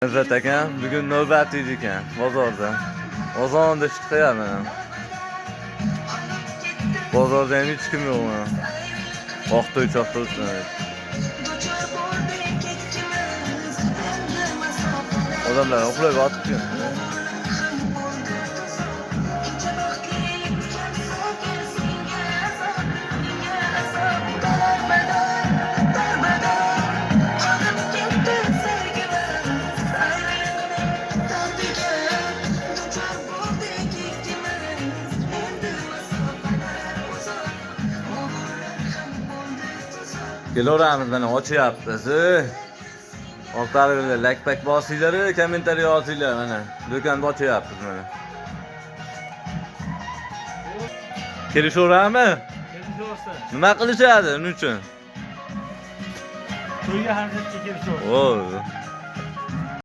İzzet aka, bugun navbat edi ekan bozorda. Ozonda chiqdi mana. Bozorda ham hech kim yo'q mana. Oqto'y choqto'y o'tmaydi. Odamlar uxlab yotibdi. Keloramız mana ochyapmiz. Ortalarga like bosinglar, kommentariy yozinglar mana. Do'konni ochyapmiz mana. Kelishaverammi? Kelishaversa. Nima qilishadi uning uchun? To'yga harakatga kelishaversa. O.